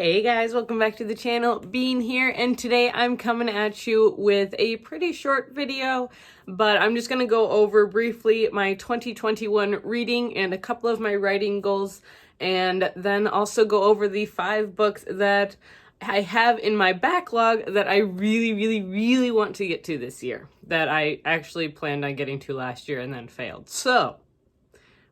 Hey guys, welcome back to the channel. Bean here, and today I'm coming at you with a pretty short video, but I'm just going to go over briefly my 2021 reading and a couple of my writing goals, and then also go over the 5 books that I have in my backlog that I really want to get to this year, that I actually planned on getting to last year and then failed. So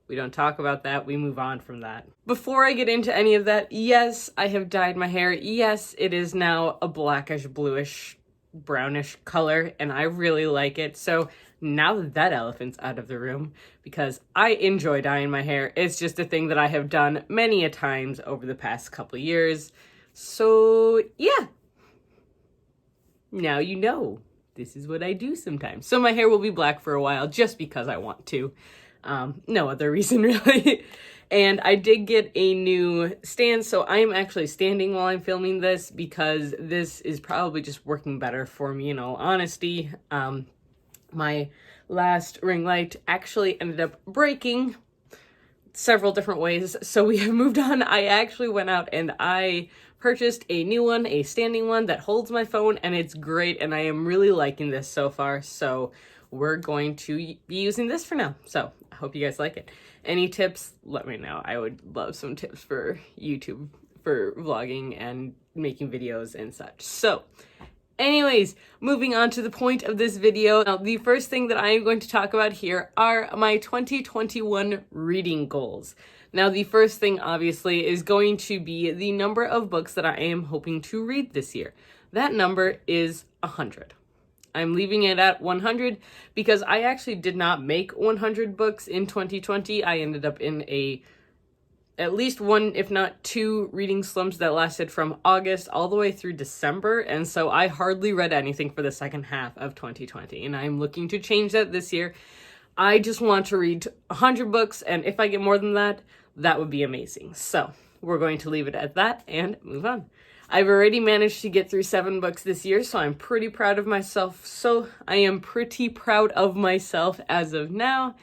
we don't talk about that, we move on from that. Before I get into any of that, yes, I have dyed my hair. Yes, it is now a blackish, bluish, brownish color, and I really like it. So now that elephant's out of the room, because I enjoy dyeing my hair. It's just a thing that I have done many a times over the past couple years. So yeah, now you know. This is what I do sometimes. So my hair will be black for a while just because I want to. No other reason really. And I did get a new stand, so I am actually standing while I'm filming this because this is probably just working better for me, in all honesty. My last ring light actually ended up breaking several different ways, so we have moved on. I actually went out and I purchased a new one, a standing one that holds my phone, and it's great, and I am really liking this so far, so we're going to be using this for now. So I hope you guys like it. Any tips, let me know. I would love some tips for YouTube, for vlogging and making videos and such. So anyways, moving on to the point of this video. Now, the first thing that I am going to talk about here are my 2021 reading goals. Now, the first thing obviously is going to be the number of books that I am hoping to read this year. That number is 100. I'm leaving it at 100 because I actually did not make 100 books in 2020. I ended up in at least one, if not 2 reading slumps that lasted from August all the way through December. And so I hardly read anything for the second half of 2020. And I'm looking to change that this year. I just want to read 100 books. And if I get more than that, that would be amazing. So we're going to leave it at that and move on. I've already managed to get through 7 books this year, so I'm pretty proud of myself. So I am pretty proud of myself as of now.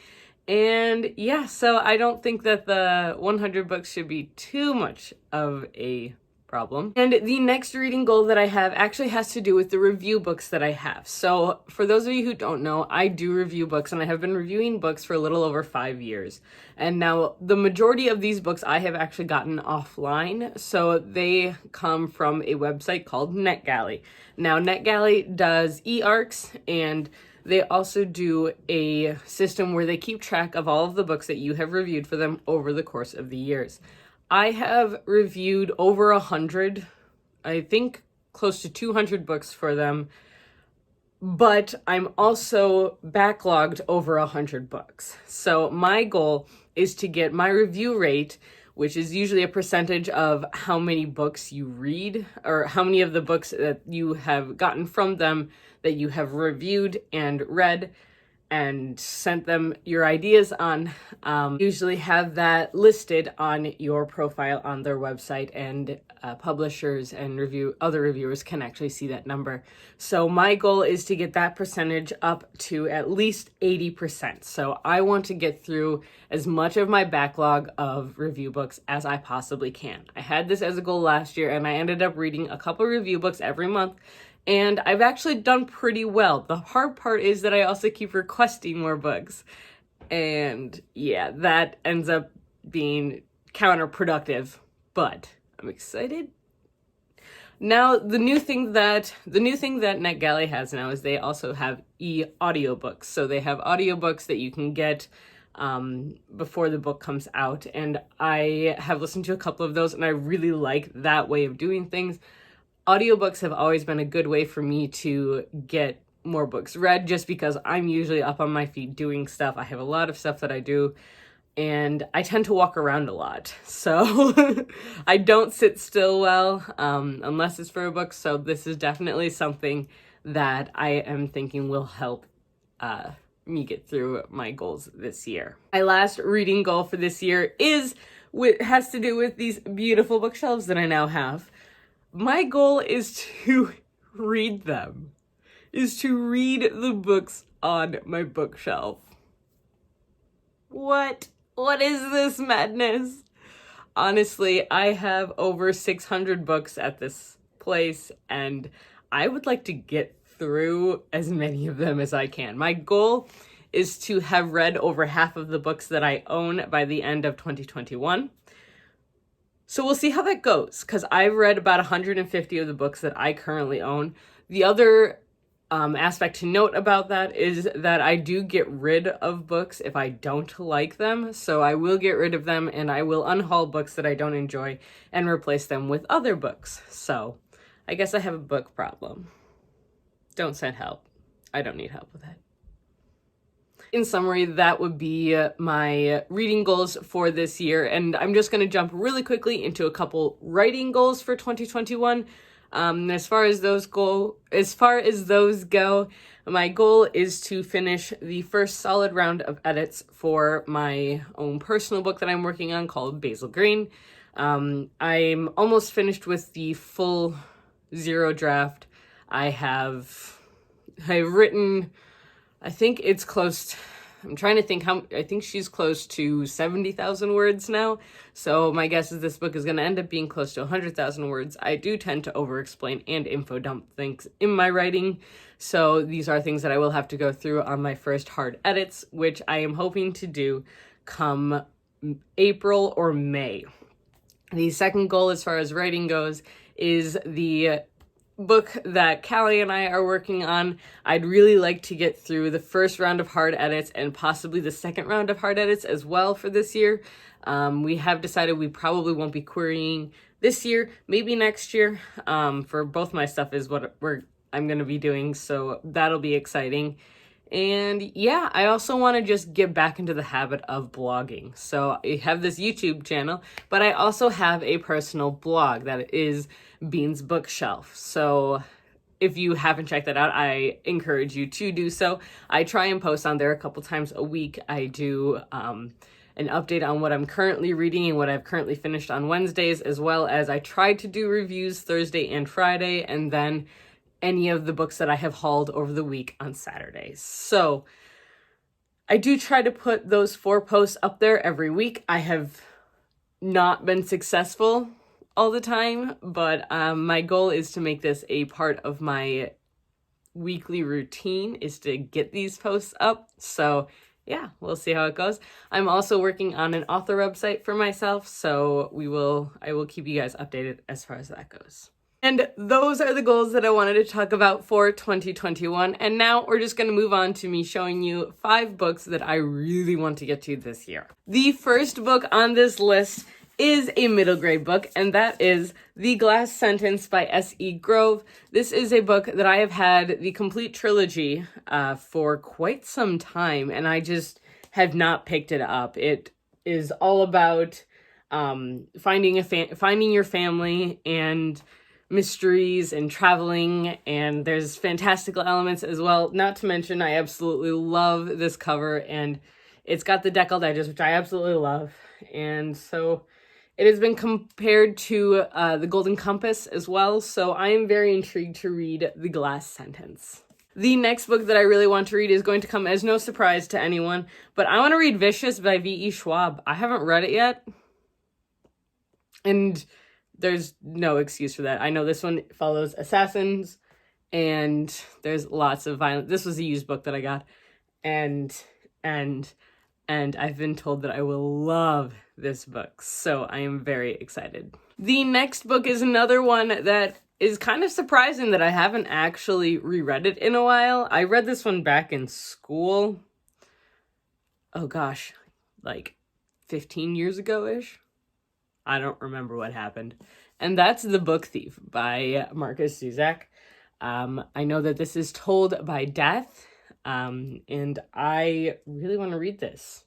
And yeah, so I don't think that the 100 books should be too much of a problem. And the next reading goal that I have actually has to do with the review books that I have. So for those of you who don't know, I do review books, and I have been reviewing books for a little over 5 years. And now the majority of these books I have actually gotten offline. So they come from a website called NetGalley. Now NetGalley does e-arcs, and they also do a system where they keep track of all of the books that you have reviewed for them over the course of the years. I have reviewed over 100, I think close to 200 books for them, but I'm also backlogged over 100 books. So my goal is to get my review rate, which is usually a percentage of how many books you read, or how many of the books that you have gotten from them that you have reviewed and read and sent them your ideas on. Usually have that listed on your profile on their website, and publishers and other reviewers can actually see that number. So my goal is to get that percentage up to at least 80%. So I want to get through as much of my backlog of review books as I possibly can. I had this as a goal last year, and I ended up reading a couple review books every month. And I've actually done pretty well. The hard part is that I also keep requesting more books. And yeah, that ends up being counterproductive, but I'm excited. Now, the new thing that NetGalley has now is they also have audiobooks. So they have audiobooks that you can get before the book comes out. And I have listened to a couple of those, and I really like that way of doing things. Audiobooks have always been a good way for me to get more books read, just because I'm usually up on my feet doing stuff. I have a lot of stuff that I do, and I tend to walk around a lot. So I don't sit still well unless it's for a book. So this is definitely something that I am thinking will help me get through my goals this year. My last reading goal for this year has to do with these beautiful bookshelves that I now have. My goal is to read them, is to read the books on my bookshelf. What is this madness? honestly, I have over 600 books at this place, and I would like to get through as many of them as I can. My goal is to have read over half of the books that I own by the end of 2021. So we'll see how that goes, because I've read about 150 of the books that I currently own. The other aspect to note about that is that I do get rid of books if I don't like them. So I will get rid of them, and I will unhaul books that I don't enjoy and replace them with other books. So I guess I have a book problem. Don't send help. I don't need help with that. In summary, that would be my reading goals for this year. And I'm just going to jump really quickly into a couple writing goals for 2021. As far as those go, my goal is to finish the first solid round of edits for my own personal book that I'm working on called Basil Green. I'm almost finished with the full zero draft. I've written, I think it's close. I'm trying to think I think she's close to 70,000 words now. So my guess is this book is going to end up being close to 100,000 words. I do tend to over-explain and info dump things in my writing. So these are things that I will have to go through on my first hard edits, which I am hoping to do come April or May. The second goal as far as writing goes is the book that Callie and I are working on. I'd really like to get through the first round of hard edits and possibly the second round of hard edits as well for this year. We have decided we probably won't be querying this year, maybe next year. For both my stuff is what I'm going to be doing, so that'll be exciting. And yeah, I also want to just get back into the habit of blogging. So I have this YouTube channel, but I also have a personal blog that is Beans Bookshelf. So if you haven't checked that out, I encourage you to do so. I try and post on there a couple times a week. I do an update on what I'm currently reading and what I've currently finished on Wednesdays, as well as I try to do reviews Thursday and Friday, and then any of the books that I have hauled over the week on Saturdays. So I do try to put those 4 posts up there every week. I have not been successful all the time, but my goal is to make this a part of my weekly routine, is to get these posts up. So yeah, we'll see how it goes. I'm also working on an author website for myself, so I will keep you guys updated as far as that goes. And those are the goals that I wanted to talk about for 2021. And now we're just going to move on to me showing you 5 books that I really want to get to this year. The first book on this list is a middle grade book, and that is The Glass Sentence by S.E. Grove. This is a book that I have had the complete trilogy for quite some time, and I just have not picked it up. It is all about finding your family and mysteries and traveling, and there's fantastical elements as well. Not to mention, I absolutely love this cover, and it's got the deckled edges, which I absolutely love. And so it has been compared to The Golden Compass as well, so I am very intrigued to read The Glass Sentence. The next book that I really want to read is going to come as no surprise to anyone, but I want to read Vicious by V.E. Schwab. I haven't read it yet, and there's no excuse for that. I know this one follows assassins, and there's lots of violence. This was a used book that I got, and I've been told that I will love this book, so I am very excited. The next book is another one that is kind of surprising that I haven't actually reread it in a while. I read this one back in school. Oh gosh, like 15 years ago-ish. I don't remember what happened. And that's The Book Thief by Markus Zusak. I know that this is told by death, and I really want to read this.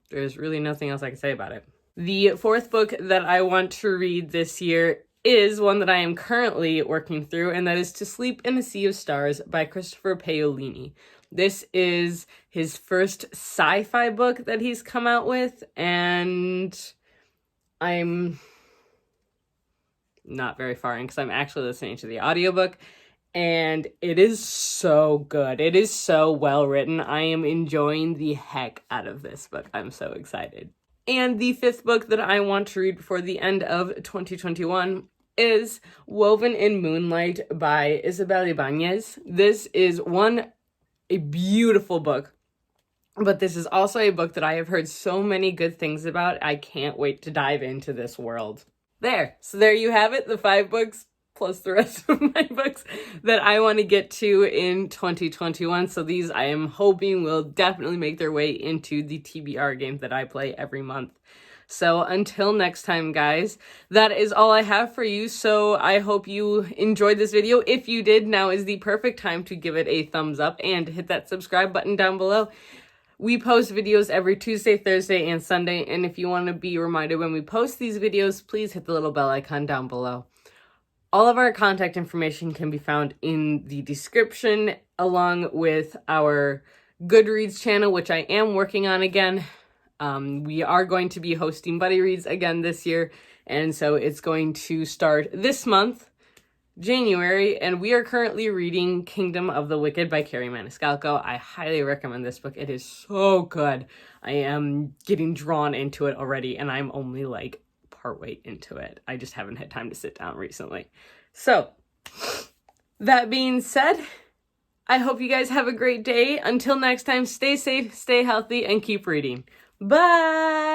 There's really nothing else I can say about it. The fourth book that I want to read this year is one that I am currently working through, and that is To Sleep in a Sea of Stars by Christopher Paolini. This is his first sci-fi book that he's come out with, and I'm not very far in because I'm actually listening to the audiobook, and it is so good. It is so well written. I am enjoying the heck out of this book. I'm so excited. And the fifth book that I want to read before the end of 2021 is Woven in Moonlight by Isabel Ibanez. This is a beautiful book, but this is also a book that I have heard so many good things about. I can't wait to dive into this world. So there you have it, the 5 books plus the rest of my books that I want to get to in 2021. So these I am hoping will definitely make their way into the TBR game that I play every month. So until next time, guys, that is all I have for you. So I hope you enjoyed this video. If you did, now is the perfect time to give it a thumbs up and hit that subscribe button down below. We post videos every Tuesday, Thursday, and Sunday. And if you want to be reminded when we post these videos, please hit the little bell icon down below. All of our contact information can be found in the description, along with our Goodreads channel, which I am working on again. We are going to be hosting Buddy Reads again this year, and so it's going to start this month, January, and we are currently reading Kingdom of the Wicked by Kerri Maniscalco. I highly recommend this book. It is so good. I am getting drawn into it already, and I'm only like partway into it. I just haven't had time to sit down recently. So, that being said, I hope you guys have a great day. Until next time, stay safe, stay healthy, and keep reading. Bye!